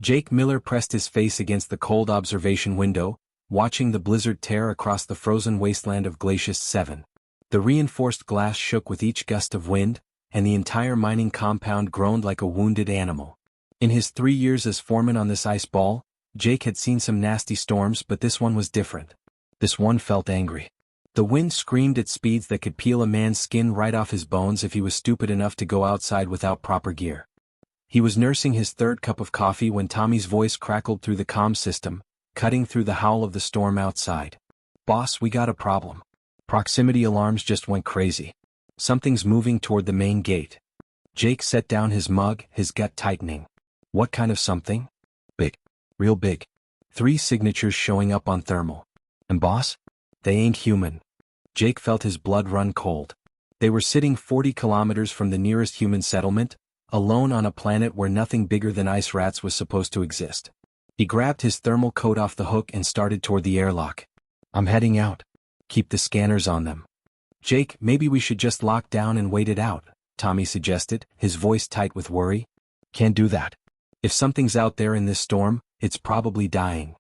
Jake Miller pressed his face against the cold observation window, watching the blizzard tear across the frozen wasteland of Glacius 7. The reinforced glass shook with each gust of wind, and the entire mining compound groaned like a wounded animal. In his 3 years as foreman on this ice ball, Jake had seen some nasty storms, but this one was different. This one felt angry. The wind screamed at speeds that could peel a man's skin right off his bones if he was stupid enough to go outside without proper gear. He was nursing his third cup of coffee when Tommy's voice crackled through the comm system, cutting through the howl of the storm outside. "Boss, we got a problem. Proximity alarms just went crazy. Something's moving toward the main gate." Jake set down his mug, his gut tightening. "What kind of something?" "Big. Real big. 3 signatures showing up on thermal. And boss? They ain't human." Jake felt his blood run cold. They were sitting 40 kilometers from the nearest human settlement, alone on a planet where nothing bigger than ice rats was supposed to exist. He grabbed his thermal coat off the hook and started toward the airlock. "I'm heading out. Keep the scanners on them." "Jake, maybe we should just lock down and wait it out," Tommy suggested, his voice tight with worry. "Can't do that. If something's out there in this storm, it's probably dying."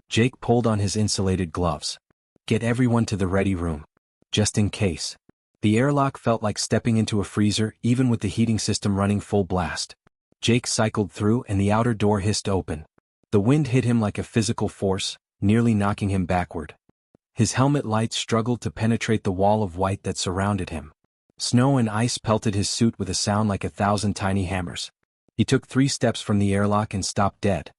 Jake pulled on his insulated gloves. "Get everyone to the ready room. Just in case." The airlock felt like stepping into a freezer, even with the heating system running full blast. Jake cycled through and the outer door hissed open. The wind hit him like a physical force, nearly knocking him backward. His helmet lights struggled to penetrate the wall of white that surrounded him. Snow and ice pelted his suit with a sound like 1,000 tiny hammers. He took 3 steps from the airlock and stopped dead.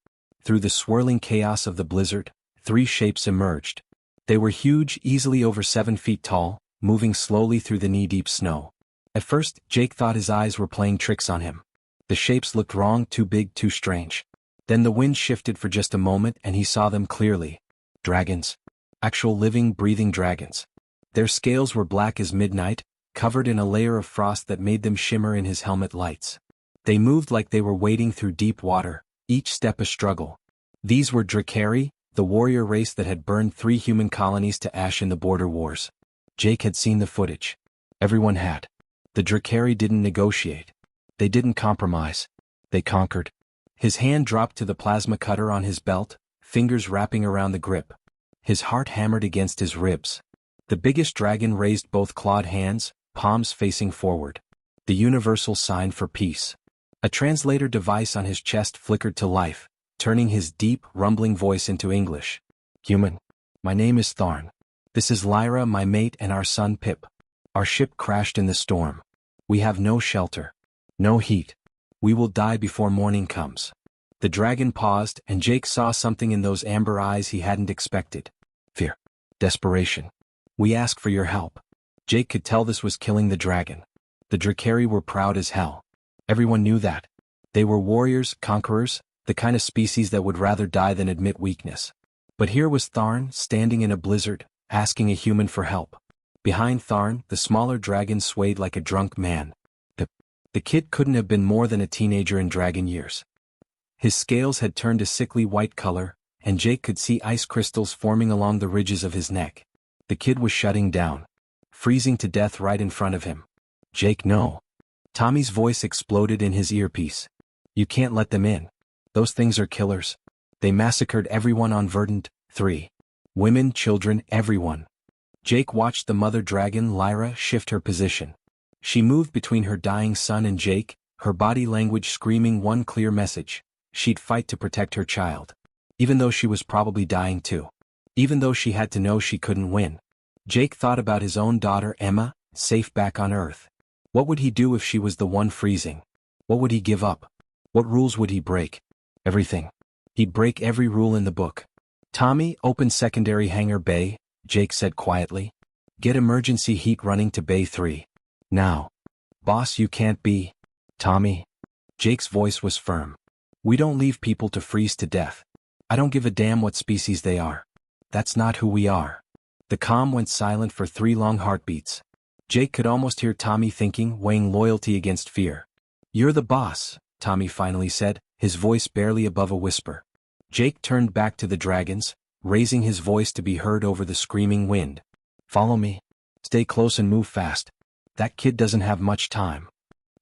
Through the swirling chaos of the blizzard, 3 shapes emerged. They were huge, easily over 7 feet tall, moving slowly through the knee-deep snow. At first, Jake thought his eyes were playing tricks on him. The shapes looked wrong, too big, too strange. Then the wind shifted for just a moment and he saw them clearly. Dragons. Actual living, breathing dragons. Their scales were black as midnight, covered in a layer of frost that made them shimmer in his helmet lights. They moved like they were wading through deep water, each step a struggle. These were Drakari, the warrior race that had burned 3 human colonies to ash in the border wars. Jake had seen the footage. Everyone had. The Drakari didn't negotiate. They didn't compromise. They conquered. His hand dropped to the plasma cutter on his belt, fingers wrapping around the grip. His heart hammered against his ribs. The biggest dragon raised both clawed hands, palms facing forward. The universal sign for peace. A translator device on his chest flickered to life, turning his deep, rumbling voice into English. "Human. My name is Tharn. This is Lyra, my mate, and our son Pip. Our ship crashed in the storm. We have no shelter. No heat. We will die before morning comes." The dragon paused, and Jake saw something in those amber eyes he hadn't expected. Fear. Desperation. "We ask for your help." Jake could tell this was killing the dragon. The Drakari were proud as hell. Everyone knew that. They were warriors, conquerors, the kind of species that would rather die than admit weakness. But here was Tharn, standing in a blizzard, asking a human for help. Behind Tharn, the smaller dragon swayed like a drunk man. The kid couldn't have been more than a teenager in dragon years. His scales had turned a sickly white color, and Jake could see ice crystals forming along the ridges of his neck. The kid was shutting down. Freezing to death right in front of him. "Jake, no." Tommy's voice exploded in his earpiece. "You can't let them in. Those things are killers. They massacred everyone on Verdant 3. Women, children, everyone." Jake watched the mother dragon, Lyra, shift her position. She moved between her dying son and Jake, her body language screaming one clear message. She'd fight to protect her child. Even though she was probably dying too. Even though she had to know she couldn't win. Jake thought about his own daughter, Emma, safe back on Earth. What would he do if she was the one freezing? What would he give up? What rules would he break? Everything. He'd break every rule in the book. "Tommy, open secondary hangar bay," Jake said quietly. "Get emergency heat running to bay 3. Now." "Boss, you can't be." "Tommy." Jake's voice was firm. "We don't leave people to freeze to death. I don't give a damn what species they are. That's not who we are." The comm went silent for 3 long heartbeats. Jake could almost hear Tommy thinking, weighing loyalty against fear. "You're the boss," Tommy finally said, his voice barely above a whisper. Jake turned back to the dragons, raising his voice to be heard over the screaming wind. "Follow me. Stay close and move fast. That kid doesn't have much time."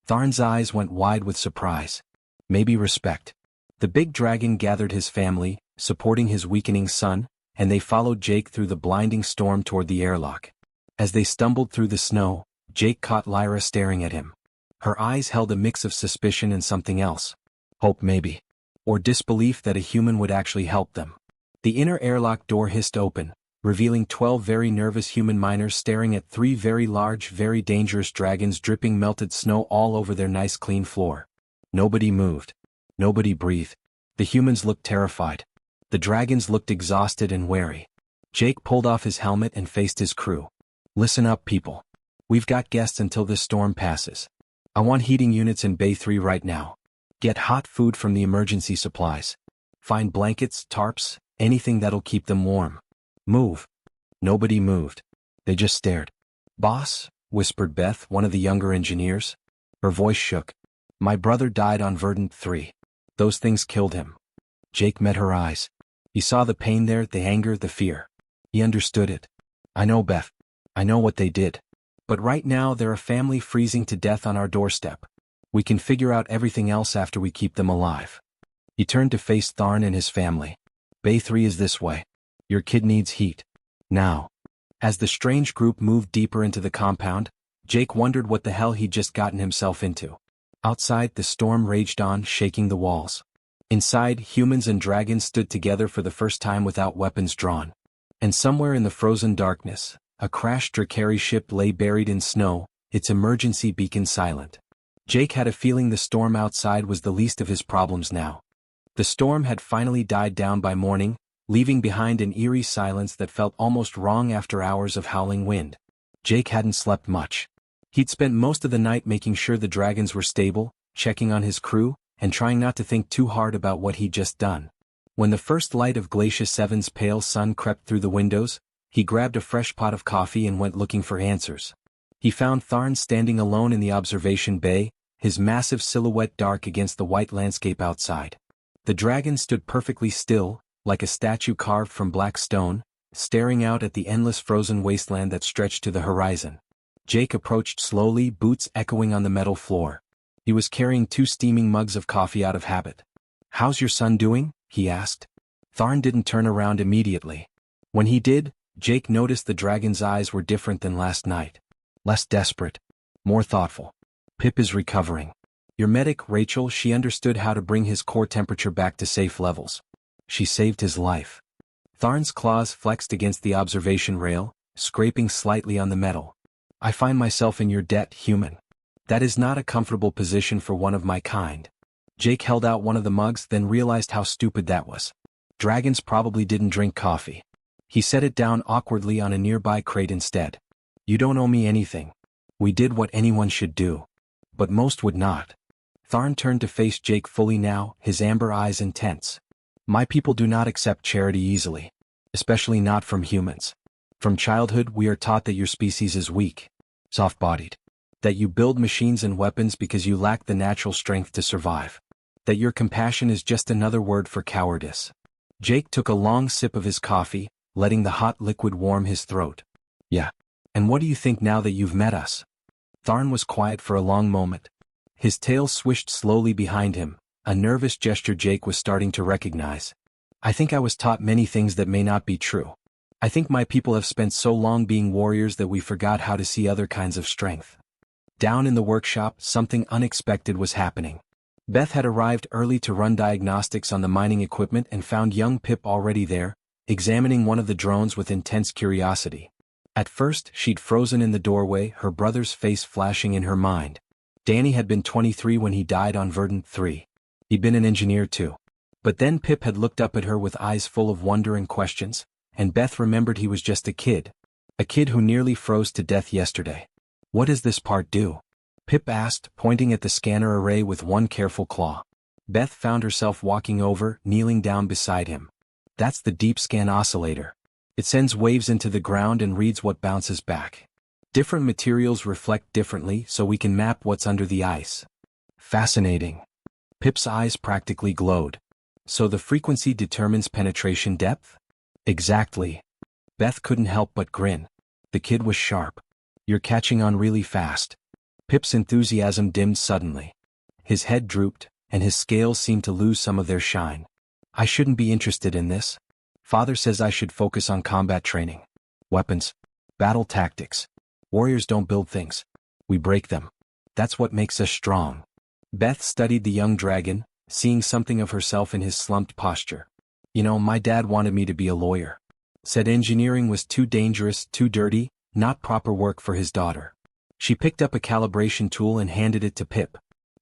Tharn's eyes went wide with surprise. Maybe respect. The big dragon gathered his family, supporting his weakening son, and they followed Jake through the blinding storm toward the airlock. As they stumbled through the snow, Jake caught Lyra staring at him. Her eyes held a mix of suspicion and something else. Hope maybe. Or disbelief that a human would actually help them. The inner airlock door hissed open, revealing 12 very nervous human miners staring at 3 very large, very dangerous dragons dripping melted snow all over their nice clean floor. Nobody moved. Nobody breathed. The humans looked terrified. The dragons looked exhausted and wary. Jake pulled off his helmet and faced his crew. Listen up, people. We've got guests until this storm passes. I want heating units in Bay 3 right now. Get hot food from the emergency supplies. Find blankets, tarps, anything that'll keep them warm. Move. Nobody moved. They just stared. Boss, whispered Beth, one of the younger engineers. Her voice shook. My brother died on Verdant 3. Those things killed him. Jake met her eyes. He saw the pain there, the anger, the fear. He understood it. I know, Beth. I know what they did. But right now they're a family freezing to death on our doorstep. We can figure out everything else after we keep them alive. He turned to face Tharn and his family. Bay 3 is this way. Your kid needs heat. Now. As the strange group moved deeper into the compound, Jake wondered what the hell he'd just gotten himself into. Outside, the storm raged on, shaking the walls. Inside, humans and dragons stood together for the first time without weapons drawn. And somewhere in the frozen darkness, a crashed Drakari ship lay buried in snow, its emergency beacon silent. Jake had a feeling the storm outside was the least of his problems now. The storm had finally died down by morning, leaving behind an eerie silence that felt almost wrong after hours of howling wind. Jake hadn't slept much. He'd spent most of the night making sure the dragons were stable, checking on his crew, and trying not to think too hard about what he'd just done. When the first light of Glacier 7's pale sun crept through the windows, he grabbed a fresh pot of coffee and went looking for answers. He found Tharn standing alone in the observation bay, his massive silhouette dark against the white landscape outside. The dragon stood perfectly still, like a statue carved from black stone, staring out at the endless frozen wasteland that stretched to the horizon. Jake approached slowly, boots echoing on the metal floor. He was carrying 2 steaming mugs of coffee out of habit. How's your son doing? He asked. Tharn didn't turn around immediately. When he did, Jake noticed the dragon's eyes were different than last night. Less desperate. More thoughtful. Pip is recovering. Your medic, Rachel, she understood how to bring his core temperature back to safe levels. She saved his life. Tharn's claws flexed against the observation rail, scraping slightly on the metal. I find myself in your debt, human. That is not a comfortable position for one of my kind. Jake held out one of the mugs, then realized how stupid that was. Dragons probably didn't drink coffee. He set it down awkwardly on a nearby crate instead. You don't owe me anything. We did what anyone should do. But most would not. Tharn turned to face Jake fully now, his amber eyes intense. My people do not accept charity easily. Especially not from humans. From childhood we are taught that your species is weak. Soft-bodied. That you build machines and weapons because you lack the natural strength to survive. That your compassion is just another word for cowardice. Jake took a long sip of his coffee, letting the hot liquid warm his throat. Yeah. And what do you think now that you've met us? Tharn was quiet for a long moment. His tail swished slowly behind him, a nervous gesture Jake was starting to recognize. I think I was taught many things that may not be true. I think my people have spent so long being warriors that we forgot how to see other kinds of strength. Down in the workshop, something unexpected was happening. Beth had arrived early to run diagnostics on the mining equipment and found young Pip already there, examining one of the drones with intense curiosity. At first, she'd frozen in the doorway, her brother's face flashing in her mind. Danny had been 23 when he died on Verdant 3. He'd been an engineer too. But then Pip had looked up at her with eyes full of wonder and questions, and Beth remembered he was just a kid who nearly froze to death yesterday. What does this part do? Pip asked, pointing at the scanner array with one careful claw. Beth found herself walking over, kneeling down beside him. That's the deep scan oscillator. It sends waves into the ground and reads what bounces back. Different materials reflect differently, so we can map what's under the ice. Fascinating. Pip's eyes practically glowed. So the frequency determines penetration depth? Exactly. Beth couldn't help but grin. The kid was sharp. You're catching on really fast. Pip's enthusiasm dimmed suddenly. His head drooped, and his scales seemed to lose some of their shine. I shouldn't be interested in this. Father says I should focus on combat training. Weapons. Battle tactics. Warriors don't build things. We break them. That's what makes us strong. Beth studied the young dragon, seeing something of herself in his slumped posture. You know, my dad wanted me to be a lawyer. Said engineering was too dangerous, too dirty, not proper work for his daughter. She picked up a calibration tool and handed it to Pip.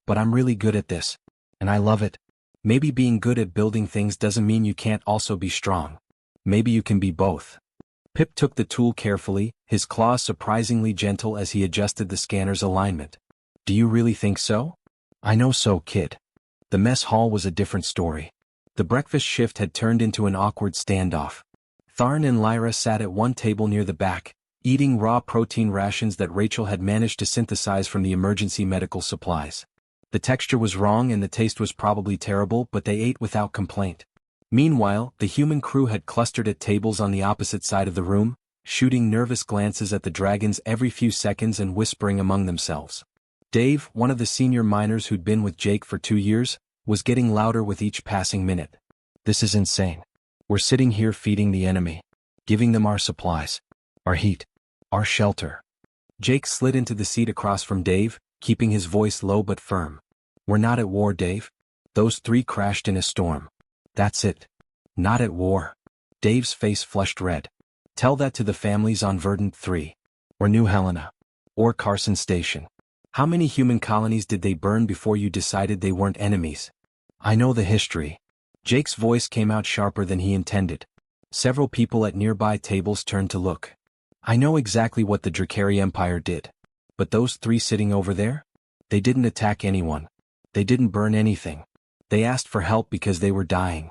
But I'm really good at this. And I love it. Maybe being good at building things doesn't mean you can't also be strong. Maybe you can be both. Pip took the tool carefully, his claws surprisingly gentle as he adjusted the scanner's alignment. Do you really think so? I know so, kid. The mess hall was a different story. The breakfast shift had turned into an awkward standoff. Tharn and Lyra sat at one table near the back, eating raw protein rations that Rachel had managed to synthesize from the emergency medical supplies. The texture was wrong and the taste was probably terrible, but they ate without complaint. Meanwhile, the human crew had clustered at tables on the opposite side of the room, shooting nervous glances at the dragons every few seconds and whispering among themselves. Dave, one of the senior miners who'd been with Jake for 2 years, was getting louder with each passing minute. This is insane. We're sitting here feeding the enemy, giving them our supplies, our heat, our shelter. Jake slid into the seat across from Dave, keeping his voice low but firm. We're not at war, Dave. Those 3 crashed in a storm. That's it. Not at war. Dave's face flushed red. Tell that to the families on Verdant 3. Or New Helena. Or Carson Station. How many human colonies did they burn before you decided they weren't enemies? I know the history. Jake's voice came out sharper than he intended. Several people at nearby tables turned to look. I know exactly what the Drakari Empire did. But those 3 sitting over there? They didn't attack anyone. They didn't burn anything. They asked for help because they were dying.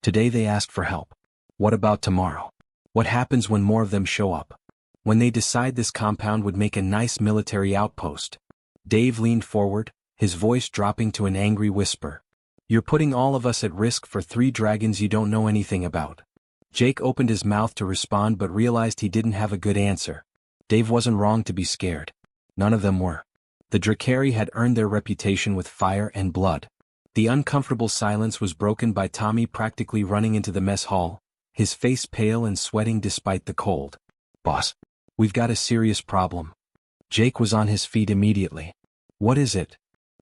Today they asked for help. What about tomorrow? What happens when more of them show up? When they decide this compound would make a nice military outpost? Dave leaned forward, his voice dropping to an angry whisper. You're putting all of us at risk for 3 dragons you don't know anything about. Jake opened his mouth to respond but realized he didn't have a good answer. Dave wasn't wrong to be scared. None of them were. The Drakari had earned their reputation with fire and blood. The uncomfortable silence was broken by Tommy practically running into the mess hall, his face pale and sweating despite the cold. Boss, we've got a serious problem. Jake was on his feet immediately. What is it?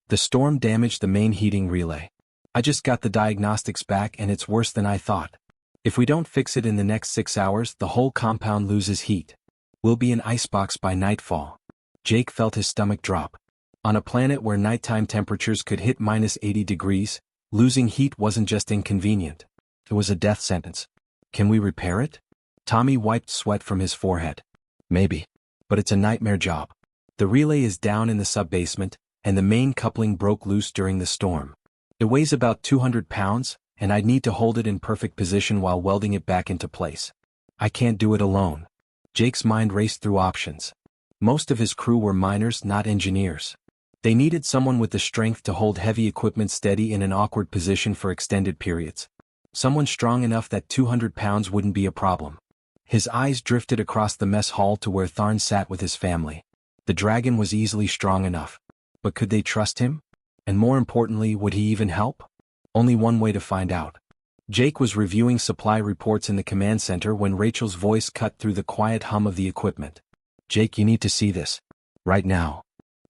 The storm damaged the main heating relay. I just got the diagnostics back and it's worse than I thought. If we don't fix it in the next 6 hours, the whole compound loses heat. We'll be an icebox by nightfall. Jake felt his stomach drop. On a planet where nighttime temperatures could hit -80 degrees, losing heat wasn't just inconvenient. It was a death sentence. Can we repair it? Tommy wiped sweat from his forehead. Maybe. But it's a nightmare job. The relay is down in the sub-basement, and the main coupling broke loose during the storm. It weighs about 200 pounds, and I'd need to hold it in perfect position while welding it back into place. I can't do it alone. Jake's mind raced through options. Most of his crew were miners, not engineers. They needed someone with the strength to hold heavy equipment steady in an awkward position for extended periods. Someone strong enough that 200 pounds wouldn't be a problem. His eyes drifted across the mess hall to where Tharn sat with his family. The dragon was easily strong enough. But could they trust him? And more importantly, would he even help? Only one way to find out. Jake was reviewing supply reports in the command center when Rachel's voice cut through the quiet hum of the equipment. Jake, you need to see this. Right now.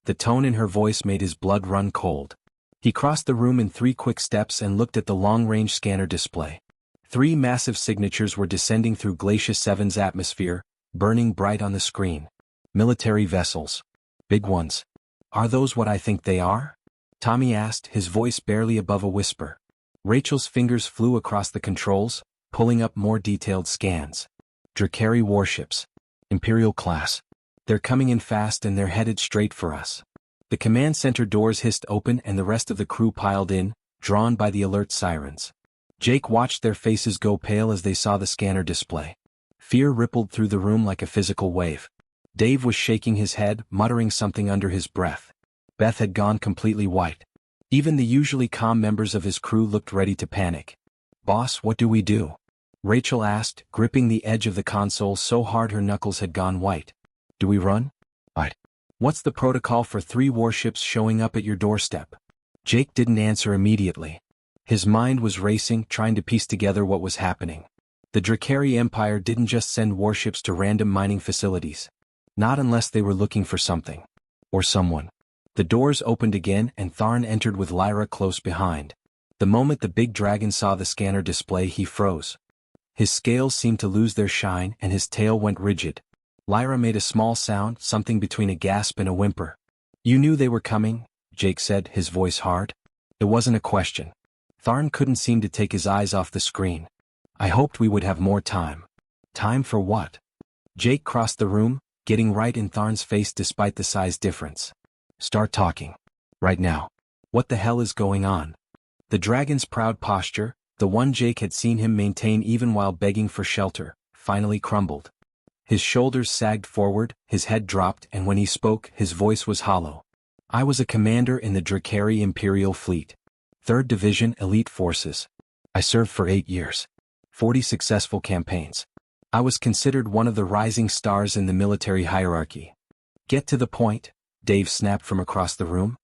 The tone in her voice made his blood run cold. He crossed the room in 3 quick steps and looked at the long-range scanner display. 3 massive signatures were descending through Glacier 7's atmosphere, burning bright on the screen. Military vessels. Big ones. Are those what I think they are? Tommy asked, his voice barely above a whisper. Rachel's fingers flew across the controls, pulling up more detailed scans. Drakari warships. Imperial class. They're coming in fast and they're headed straight for us. The command center doors hissed open and the rest of the crew piled in, drawn by the alert sirens. Jake watched their faces go pale as they saw the scanner display. Fear rippled through the room like a physical wave. Dave was shaking his head, muttering something under his breath. Beth had gone completely white. Even the usually calm members of his crew looked ready to panic. Boss, what do we do? Rachel asked, gripping the edge of the console so hard her knuckles had gone white. Do we run? Right. What's the protocol for 3 warships showing up at your doorstep? Jake didn't answer immediately. His mind was racing, trying to piece together what was happening. The Drakari Empire didn't just send warships to random mining facilities. Not unless they were looking for something. Or someone. The doors opened again and Tharn entered with Lyra close behind. The moment the big dragon saw the scanner display, he froze. His scales seemed to lose their shine and his tail went rigid. Lyra made a small sound, something between a gasp and a whimper. "You knew they were coming?" Jake said, his voice hard. It wasn't a question. Tharn couldn't seem to take his eyes off the screen. "I hoped we would have more time." "Time for what?" Jake crossed the room, getting right in Tharn's face despite the size difference. "Start talking. Right now. What the hell is going on?" The dragon's proud posture, the one Jake had seen him maintain even while begging for shelter, finally crumbled. His shoulders sagged forward, his head dropped, and when he spoke, his voice was hollow. "I was a commander in the Drakari Imperial Fleet. 3rd Division Elite Forces. I served for 8 years. 40 successful campaigns. I was considered one of the rising stars in the military hierarchy." "Get to the point," Dave snapped from across the room.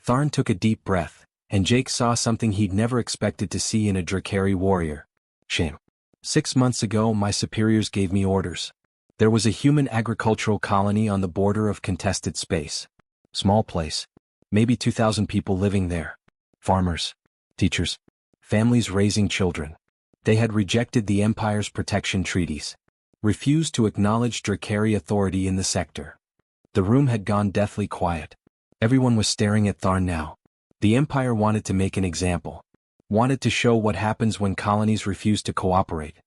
Tharn took a deep breath, and Jake saw something he'd never expected to see in a Drakari warrior. "Shame. 6 months ago my superiors gave me orders. There was a human agricultural colony on the border of contested space. Small place. Maybe 2,000 people living there. Farmers. Teachers. Families raising children. They had rejected the Empire's protection treaties. Refused to acknowledge Drakari authority in the sector." The room had gone deathly quiet. Everyone was staring at Tharn now. The Empire wanted to make an example. Wanted to show what happens when colonies refuse to cooperate.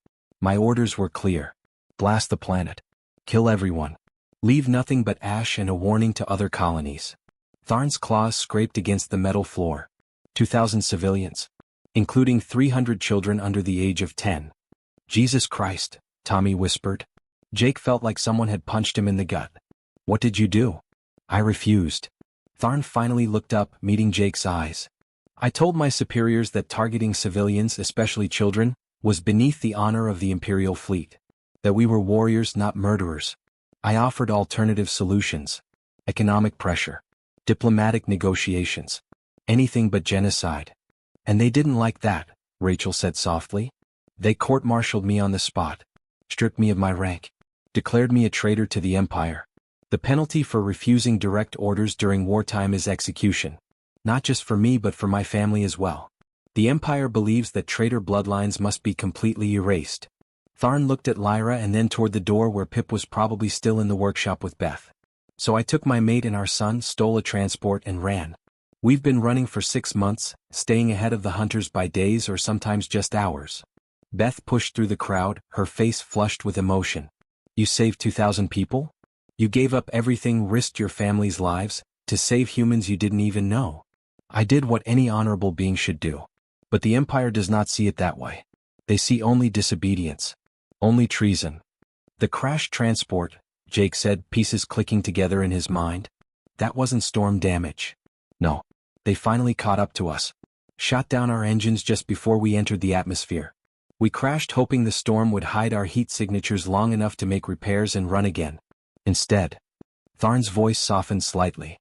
"My orders were clear. Blast the planet. Kill everyone. Leave nothing but ash and a warning to other colonies." Tharn's claws scraped against the metal floor. 2,000 civilians. Including 300 children under the age of 10. "Jesus Christ," Tommy whispered. Jake felt like someone had punched him in the gut. "What did you do?" "I refused." Tharn finally looked up, meeting Jake's eyes. "I told my superiors that targeting civilians, especially children, was beneath the honor of the Imperial Fleet. That we were warriors, not murderers. I offered alternative solutions. Economic pressure. Diplomatic negotiations. Anything but genocide. And they didn't like that," Rachel said softly. "They court-martialed me on the spot. Stripped me of my rank. Declared me a traitor to the Empire. The penalty for refusing direct orders during wartime is execution. Not just for me but for my family as well. The Empire believes that traitor bloodlines must be completely erased." Tharn looked at Lyra and then toward the door where Pip was probably still in the workshop with Beth. "So I took my mate and our son, stole a transport and ran. We've been running for 6 months, staying ahead of the hunters by days or sometimes just hours." Beth pushed through the crowd, her face flushed with emotion. "You saved 2,000 people? You gave up everything, risked your family's lives, to save humans you didn't even know." "I did what any honorable being should do. But the Empire does not see it that way. They see only disobedience. Only treason." "The crashed transport," Jake said, pieces clicking together in his mind. "That wasn't storm damage. No. They finally caught up to us. Shot down our engines just before we entered the atmosphere. We crashed hoping the storm would hide our heat signatures long enough to make repairs and run again. Instead." Tharn's voice softened slightly.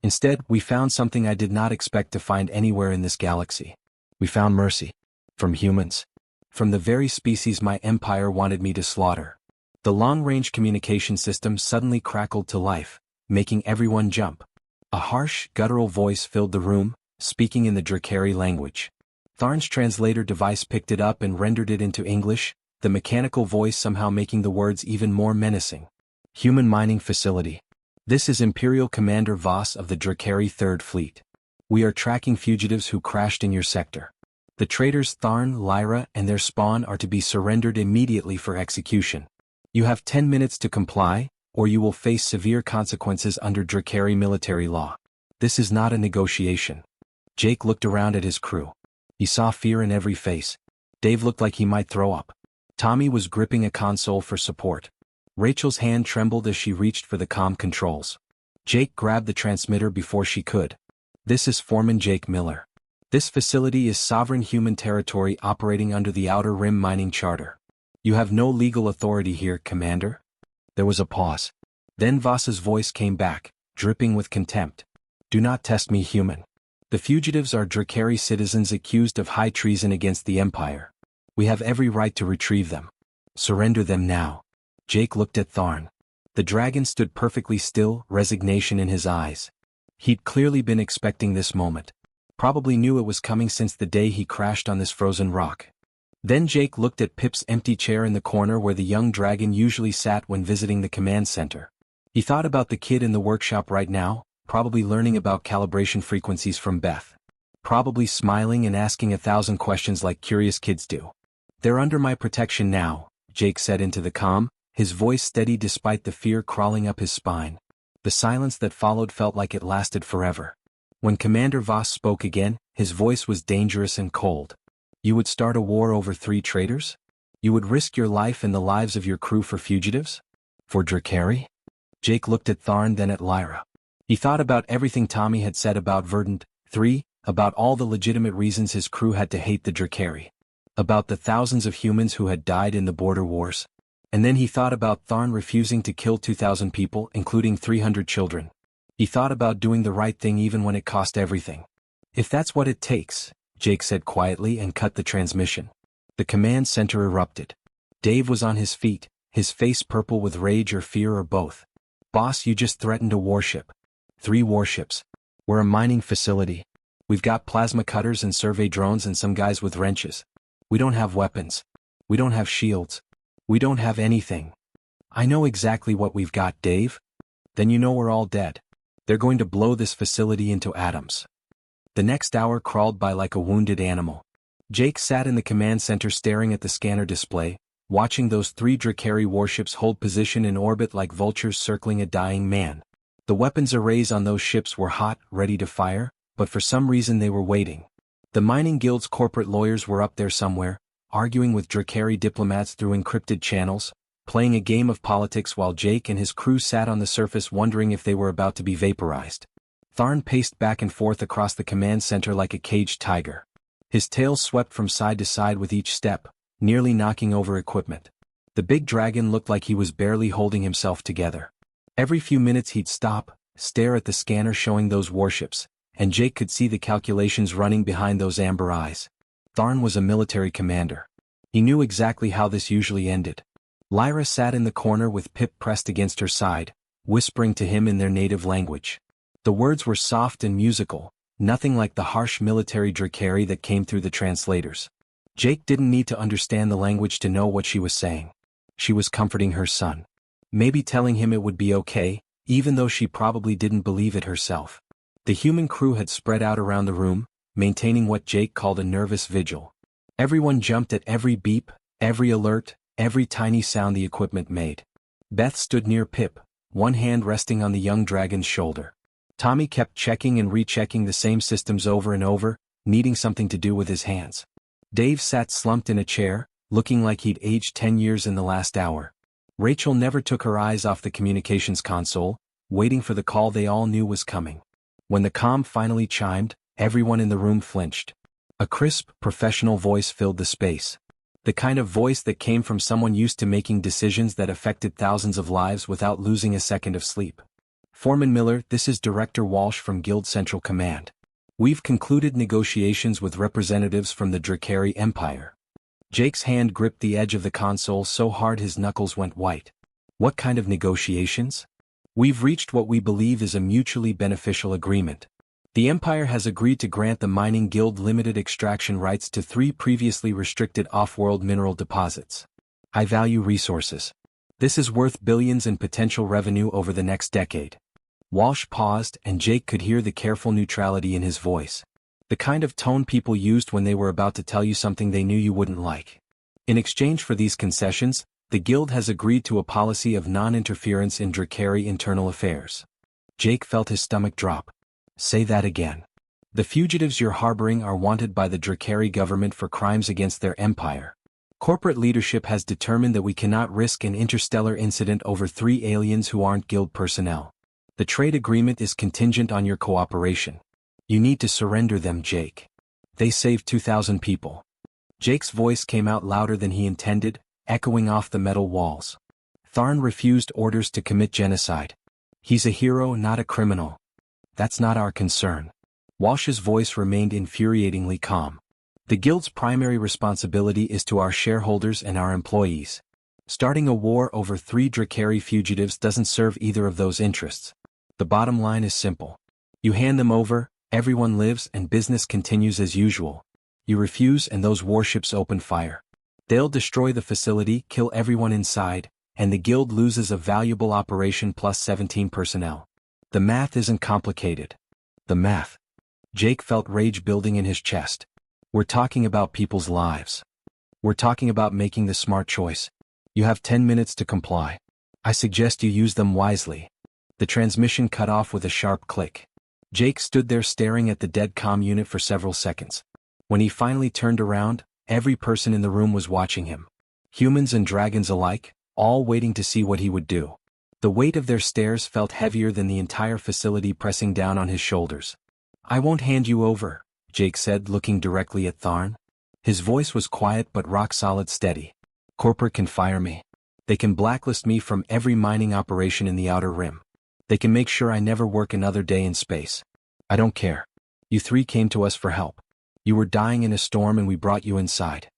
"Instead, we found something I did not expect to find anywhere in this galaxy. We found mercy. From humans. From the very species my Empire wanted me to slaughter." The long-range communication system suddenly crackled to life, making everyone jump. A harsh, guttural voice filled the room, speaking in the Drakari language. Tharn's translator device picked it up and rendered it into English, the mechanical voice somehow making the words even more menacing. "Human mining facility. This is Imperial Commander Voss of the Drakari 3rd Fleet. We are tracking fugitives who crashed in your sector. The traitors Tharn, Lyra, and their spawn are to be surrendered immediately for execution. You have 10 minutes to comply, or you will face severe consequences under Drakari military law. This is not a negotiation." Jake looked around at his crew. He saw fear in every face. Dave looked like he might throw up. Tommy was gripping a console for support. Rachel's hand trembled as she reached for the comm controls. Jake grabbed the transmitter before she could. "This is Foreman Jake Miller. This facility is sovereign human territory operating under the Outer Rim Mining Charter. You have no legal authority here, Commander." There was a pause. Then Voss's voice came back, dripping with contempt. "Do not test me, human. The fugitives are Drakari citizens accused of high treason against the Empire. We have every right to retrieve them. Surrender them now. Jake looked at Tharn. The dragon stood perfectly still, resignation in his eyes. He'd clearly been expecting this moment. Probably knew it was coming since the day he crashed on this frozen rock. Then Jake looked at Pip's empty chair in the corner where the young dragon usually sat when visiting the command center. He thought about the kid in the workshop right now, probably learning about calibration frequencies from Beth. Probably smiling and asking 1,000 questions like curious kids do. They're under my protection now, Jake said into the comm, his voice steady despite the fear crawling up his spine. The silence that followed felt like it lasted forever. When Commander Voss spoke again, his voice was dangerous and cold. You would start a war over 3 traitors? You would risk your life and the lives of your crew for fugitives? For Drakari? Jake looked at Tharn, then at Lyra. He thought about everything Tommy had said about Verdant, 3, about all the legitimate reasons his crew had to hate the Drakari. About the thousands of humans who had died in the border wars. And then he thought about Tharn refusing to kill 2,000 people, including 300 children. He thought about doing the right thing even when it cost everything. If that's what it takes, Jake said quietly and cut the transmission. The command center erupted. Dave was on his feet, his face purple with rage or fear or both. Boss, you just threatened a warship. 3 warships. We're a mining facility. We've got plasma cutters and survey drones and some guys with wrenches. We don't have weapons. We don't have shields. We don't have anything. I know exactly what we've got, Dave. Then you know we're all dead. They're going to blow this facility into atoms. The next hour crawled by like a wounded animal. Jake sat in the command center staring at the scanner display, watching those 3 Drakari warships hold position in orbit like vultures circling a dying man. The weapons arrays on those ships were hot, ready to fire, but for some reason they were waiting. The mining guild's corporate lawyers were up there somewhere, arguing with Drakari diplomats through encrypted channels, playing a game of politics while Jake and his crew sat on the surface wondering if they were about to be vaporized. Tharn paced back and forth across the command center like a caged tiger. His tail swept from side to side with each step, nearly knocking over equipment. The big dragon looked like he was barely holding himself together. Every few minutes he'd stop, stare at the scanner showing those warships, and Jake could see the calculations running behind those amber eyes. Tharn was a military commander. He knew exactly how this usually ended. Lyra sat in the corner with Pip pressed against her side, whispering to him in their native language. The words were soft and musical, nothing like the harsh military Drakari that came through the translators. Jake didn't need to understand the language to know what she was saying. She was comforting her son. Maybe telling him it would be okay, even though she probably didn't believe it herself. The human crew had spread out around the room, maintaining what Jake called a nervous vigil. Everyone jumped at every beep, every alert, every tiny sound the equipment made. Beth stood near Pip, one hand resting on the young dragon's shoulder. Tommy kept checking and rechecking the same systems over and over, needing something to do with his hands. Dave sat slumped in a chair, looking like he'd aged 10 years in the last hour. Rachel never took her eyes off the communications console, waiting for the call they all knew was coming. When the comm finally chimed, everyone in the room flinched. A crisp, professional voice filled the space. The kind of voice that came from someone used to making decisions that affected thousands of lives without losing a second of sleep. Foreman Miller, this is Director Walsh from Guild Central Command. We've concluded negotiations with representatives from the Drakari Empire. Jake's hand gripped the edge of the console so hard his knuckles went white. What kind of negotiations? We've reached what we believe is a mutually beneficial agreement. The Empire has agreed to grant the Mining Guild limited extraction rights to 3 previously restricted off-world mineral deposits. High-value resources. This is worth billions in potential revenue over the next decade. Walsh paused, and Jake could hear the careful neutrality in his voice. The kind of tone people used when they were about to tell you something they knew you wouldn't like. In exchange for these concessions, the Guild has agreed to a policy of non-interference in Drakari internal affairs. Jake felt his stomach drop. Say that again. The fugitives you're harboring are wanted by the Drakari government for crimes against their empire. Corporate leadership has determined that we cannot risk an interstellar incident over 3 aliens who aren't Guild personnel. The trade agreement is contingent on your cooperation. You need to surrender them, Jake. They saved 2,000 people. Jake's voice came out louder than he intended, echoing off the metal walls. Tharn refused orders to commit genocide. He's a hero, not a criminal. That's not our concern. Walsh's voice remained infuriatingly calm. The Guild's primary responsibility is to our shareholders and our employees. Starting a war over 3 Drakari fugitives doesn't serve either of those interests. The bottom line is simple. You hand them over, everyone lives and business continues as usual. You refuse and those warships open fire. They'll destroy the facility, kill everyone inside, and the Guild loses a valuable operation plus 17 personnel. The math isn't complicated. The math. Jake felt rage building in his chest. We're talking about people's lives. We're talking about making the smart choice. You have 10 minutes to comply. I suggest you use them wisely. The transmission cut off with a sharp click. Jake stood there staring at the dead comm unit for several seconds. When he finally turned around, every person in the room was watching him. Humans and dragons alike, all waiting to see what he would do. The weight of their stares felt heavier than the entire facility pressing down on his shoulders. I won't hand you over, Jake said, looking directly at Tharn. His voice was quiet but rock-solid steady. Corporate can fire me. They can blacklist me from every mining operation in the Outer Rim. They can make sure I never work another day in space. I don't care. You 3 came to us for help. You were dying in a storm and we brought you inside.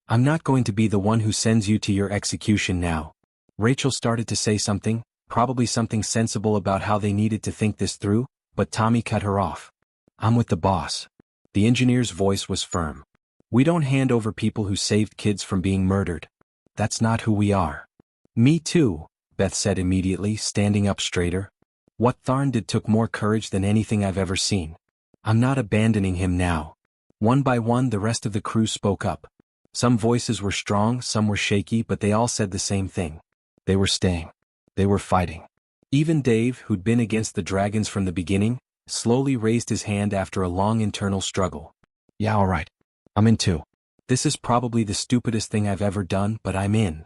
I'm not going to be the one who sends you to your execution now. Rachel started to say something, probably something sensible about how they needed to think this through, but Tommy cut her off. I'm with the boss. The engineer's voice was firm. We don't hand over people who saved kids from being murdered. That's not who we are. Me too, Beth said immediately, standing up straighter. What Tharn did took more courage than anything I've ever seen. I'm not abandoning him now. One by one the rest of the crew spoke up. Some voices were strong, some were shaky, but they all said the same thing. They were staying. They were fighting. Even Dave, who'd been against the dragons from the beginning, slowly raised his hand after a long internal struggle. Yeah, all right. I'm in too. This is probably the stupidest thing I've ever done, but I'm in.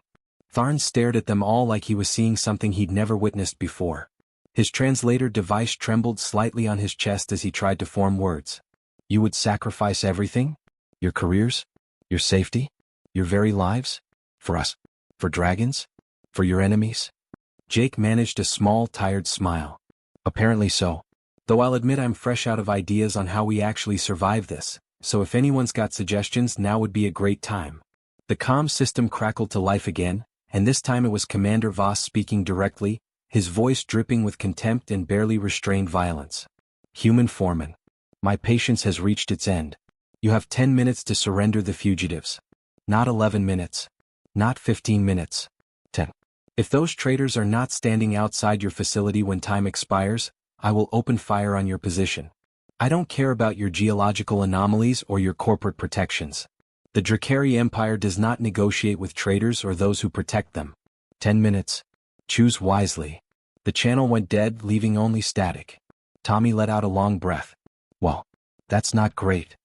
Tharn stared at them all like he was seeing something he'd never witnessed before. His translator device trembled slightly on his chest as he tried to form words. You would sacrifice everything? Your careers? Your safety? Your very lives? For us? For dragons? For your enemies? Jake managed a small, tired smile. Apparently so. Though I'll admit I'm fresh out of ideas on how we actually survive this, so if anyone's got suggestions, now would be a great time. The comm system crackled to life again, and this time it was Commander Voss speaking directly, his voice dripping with contempt and barely restrained violence. Human Foreman. My patience has reached its end. You have 10 minutes to surrender the fugitives. Not 11 minutes. Not 15 minutes. 10. If those traitors are not standing outside your facility when time expires, I will open fire on your position. I don't care about your geological anomalies or your corporate protections. The Drakari Empire does not negotiate with traitors or those who protect them. 10 minutes. Choose wisely. The channel went dead, leaving only static. Tommy let out a long breath. Well, that's not great.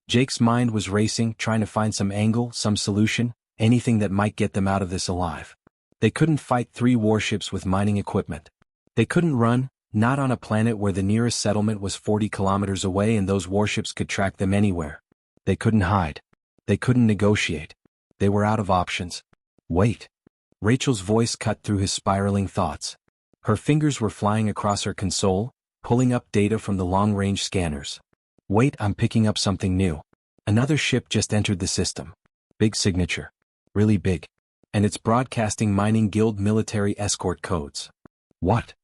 Jake's mind was racing, trying to find some angle, some solution, anything that might get them out of this alive. They couldn't fight 3 warships with mining equipment. They couldn't run, not on a planet where the nearest settlement was 40 kilometers away and those warships could track them anywhere. They couldn't hide. They couldn't negotiate. They were out of options. Wait. Rachel's voice cut through his spiraling thoughts. Her fingers were flying across her console, pulling up data from the long-range scanners. Wait, I'm picking up something new. Another ship just entered the system. Big signature. Really big. And it's broadcasting Mining Guild military escort codes. What?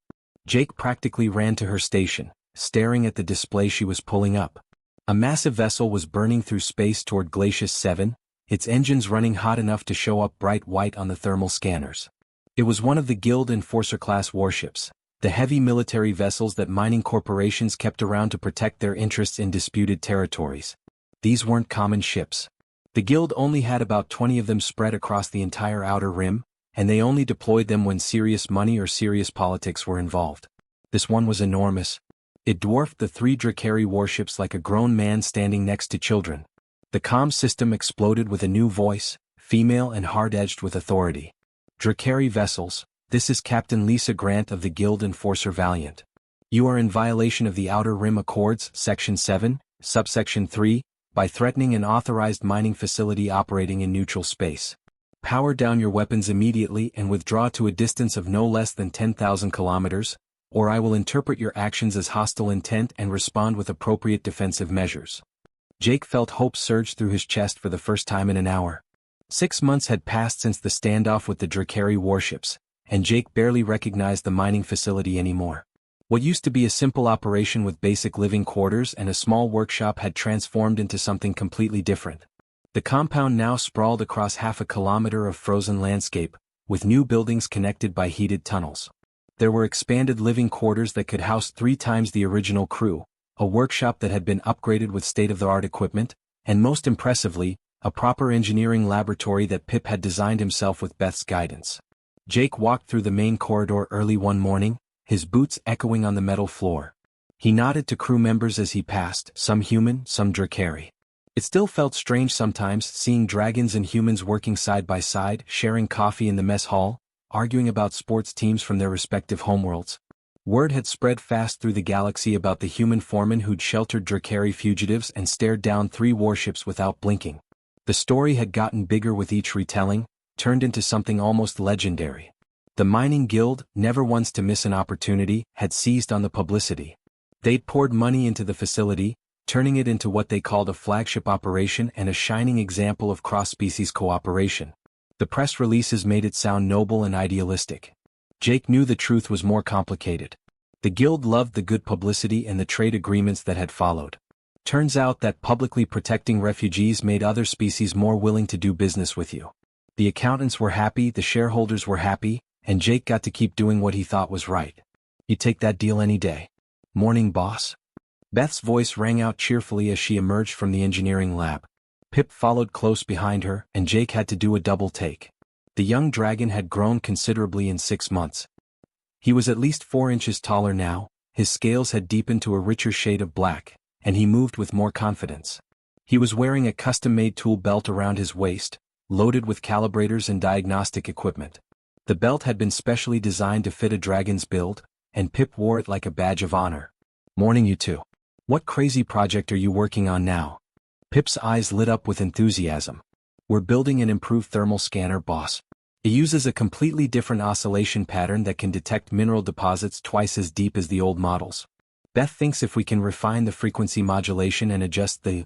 Jake practically ran to her station, staring at the display she was pulling up. A massive vessel was burning through space toward Glacius 7, its engines running hot enough to show up bright white on the thermal scanners. It was one of the Guild Enforcer-class warships, the heavy military vessels that mining corporations kept around to protect their interests in disputed territories. These weren't common ships. The Guild only had about 20 of them spread across the entire Outer Rim, and they only deployed them when serious money or serious politics were involved. This one was enormous. It dwarfed the 3 Drakari warships like a grown man standing next to children. The comm system exploded with a new voice, female and hard-edged with authority. Drakari vessels, this is Captain Lisa Grant of the Guild Enforcer Valiant. You are in violation of the Outer Rim Accords, Section 7, Subsection 3, by threatening an authorized mining facility operating in neutral space. Power down your weapons immediately and withdraw to a distance of no less than 10,000 kilometers, or I will interpret your actions as hostile intent and respond with appropriate defensive measures. Jake felt hope surge through his chest for the first time in an hour. 6 months had passed since the standoff with the Drakari warships, and Jake barely recognized the mining facility anymore. What used to be a simple operation with basic living quarters and a small workshop had transformed into something completely different. The compound now sprawled across half a kilometer of frozen landscape, with new buildings connected by heated tunnels. There were expanded living quarters that could house 3 times the original crew, a workshop that had been upgraded with state-of-the-art equipment, and most impressively, a proper engineering laboratory that Pip had designed himself with Beth's guidance. Jake walked through the main corridor early one morning, his boots echoing on the metal floor. He nodded to crew members as he passed, some human, some Drakari. It still felt strange sometimes seeing dragons and humans working side by side, sharing coffee in the mess hall, arguing about sports teams from their respective homeworlds. Word had spread fast through the galaxy about the human foreman who'd sheltered Drakari fugitives and stared down 3 warships without blinking. The story had gotten bigger with each retelling, turned into something almost legendary. The mining guild, never once to miss an opportunity, had seized on the publicity. They'd poured money into the facility, turning it into what they called a flagship operation and a shining example of cross-species cooperation. The press releases made it sound noble and idealistic. Jake knew the truth was more complicated. The guild loved the good publicity and the trade agreements that had followed. Turns out that publicly protecting refugees made other species more willing to do business with you. The accountants were happy, the shareholders were happy, and Jake got to keep doing what he thought was right. He'd take that deal any day. Morning, boss. Beth's voice rang out cheerfully as she emerged from the engineering lab. Pip followed close behind her, and Jake had to do a double take. The young dragon had grown considerably in 6 months. He was at least 4 inches taller now, his scales had deepened to a richer shade of black, and he moved with more confidence. He was wearing a custom-made tool belt around his waist, loaded with calibrators and diagnostic equipment. The belt had been specially designed to fit a dragon's build, and Pip wore it like a badge of honor. Morning, you two. What crazy project are you working on now? Pip's eyes lit up with enthusiasm. We're building an improved thermal scanner, boss. It uses a completely different oscillation pattern that can detect mineral deposits twice as deep as the old models. Beth thinks if we can refine the frequency modulation and adjust the...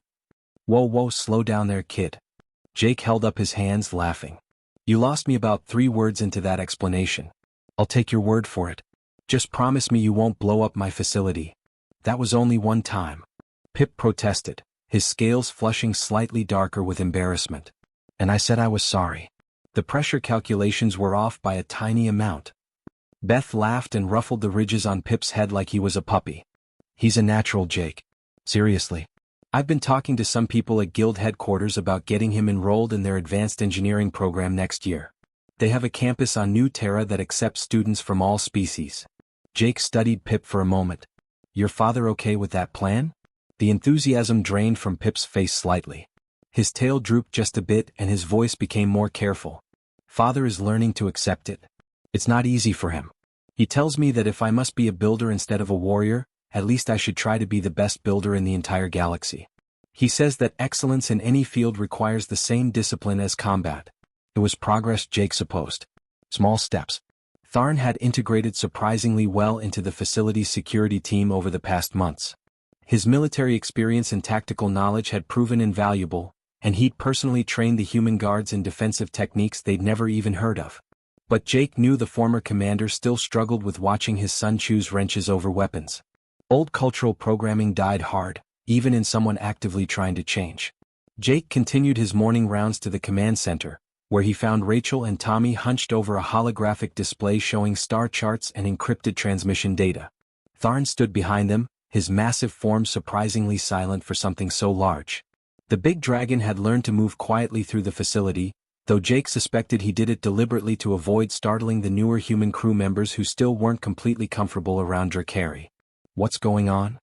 Whoa, slow down there, kid. Jake held up his hands, laughing. You lost me about 3 words into that explanation. I'll take your word for it. Just promise me you won't blow up my facility. That was only one time. Pip protested, his scales flushing slightly darker with embarrassment. And I said I was sorry. The pressure calculations were off by a tiny amount. Beth laughed and ruffled the ridges on Pip's head like he was a puppy. He's a natural, Jake. Seriously. I've been talking to some people at Guild headquarters about getting him enrolled in their advanced engineering program next year. They have a campus on New Terra that accepts students from all species. Jake studied Pip for a moment. Your father okay with that plan? The enthusiasm drained from Pip's face slightly. His tail drooped just a bit and his voice became more careful. Father is learning to accept it. It's not easy for him. He tells me that if I must be a builder instead of a warrior, at least I should try to be the best builder in the entire galaxy. He says that excellence in any field requires the same discipline as combat. It was progress, Jake supposed. Small steps. Tharn had integrated surprisingly well into the facility's security team over the past months. His military experience and tactical knowledge had proven invaluable, and he'd personally trained the human guards in defensive techniques they'd never even heard of. But Jake knew the former commander still struggled with watching his son choose wrenches over weapons. Old cultural programming died hard, even in someone actively trying to change. Jake continued his morning rounds to the command center, where he found Rachel and Tommy hunched over a holographic display showing star charts and encrypted transmission data. Tharn stood behind them, his massive form surprisingly silent for something so large. The big dragon had learned to move quietly through the facility, though Jake suspected he did it deliberately to avoid startling the newer human crew members who still weren't completely comfortable around Drakari. What's going on?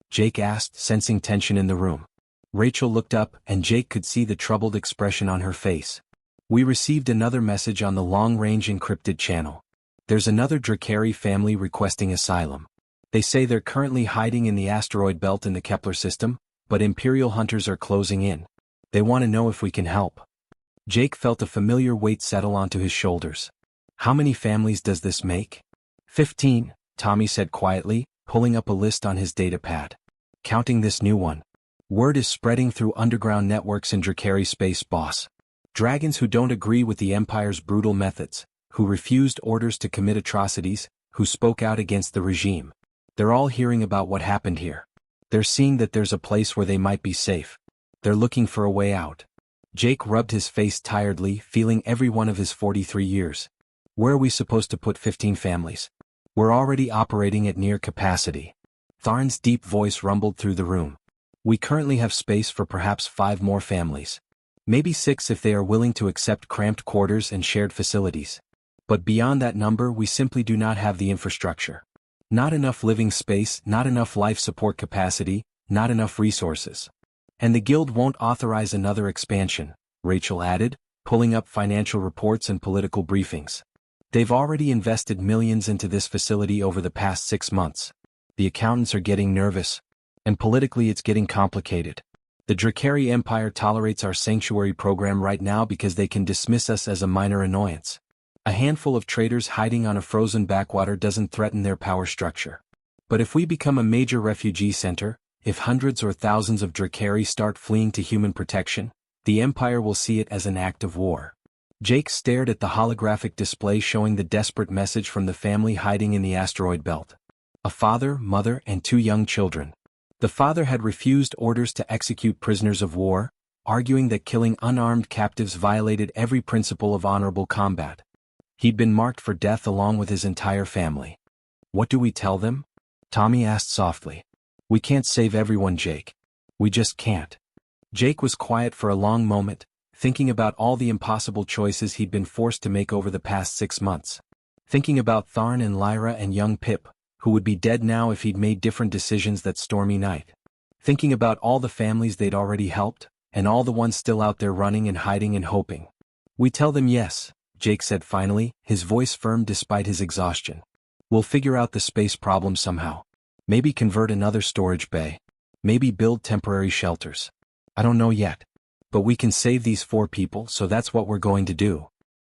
Jake asked, sensing tension in the room. Rachel looked up, and Jake could see the troubled expression on her face. We received another message on the long-range encrypted channel. There's another Drakari family requesting asylum. They say they're currently hiding in the asteroid belt in the Kepler system, but Imperial hunters are closing in. They want to know if we can help. Jake felt a familiar weight settle onto his shoulders. How many families does this make? 15, Tommy said quietly, pulling up a list on his datapad. Counting this new one. Word is spreading through underground networks in Drakari space, boss. Dragons who don't agree with the Empire's brutal methods, who refused orders to commit atrocities, who spoke out against the regime. They're all hearing about what happened here. They're seeing that there's a place where they might be safe. They're looking for a way out. Jake rubbed his face tiredly, feeling every one of his 43 years. Where are we supposed to put 15 families? We're already operating at near capacity. Tharn's deep voice rumbled through the room. We currently have space for perhaps 5 more families. Maybe 6 if they are willing to accept cramped quarters and shared facilities. But beyond that number, we simply do not have the infrastructure. Not enough living space, not enough life support capacity, not enough resources. And the guild won't authorize another expansion, Rachel added, pulling up financial reports and political briefings. They've already invested millions into this facility over the past 6 months. The accountants are getting nervous. And politically it's getting complicated. The Drakari Empire tolerates our sanctuary program right now because they can dismiss us as a minor annoyance. A handful of traders hiding on a frozen backwater doesn't threaten their power structure. But if we become a major refugee center, if hundreds or thousands of Drakari start fleeing to human protection, the Empire will see it as an act of war. Jake stared at the holographic display showing the desperate message from the family hiding in the asteroid belt. A father, mother, and 2 young children. The father had refused orders to execute prisoners of war, arguing that killing unarmed captives violated every principle of honorable combat. He'd been marked for death along with his entire family. What do we tell them? Tommy asked softly. We can't save everyone, Jake. We just can't. Jake was quiet for a long moment, thinking about all the impossible choices he'd been forced to make over the past 6 months. Thinking about Tharn and Lyra and young Pip, who would be dead now if he'd made different decisions that stormy night. Thinking about all the families they'd already helped, and all the ones still out there running and hiding and hoping. We tell them yes, Jake said finally, his voice firm despite his exhaustion. We'll figure out the space problem somehow. Maybe convert another storage bay. Maybe build temporary shelters. I don't know yet. But we can save these 4 people, so that's what we're going to do.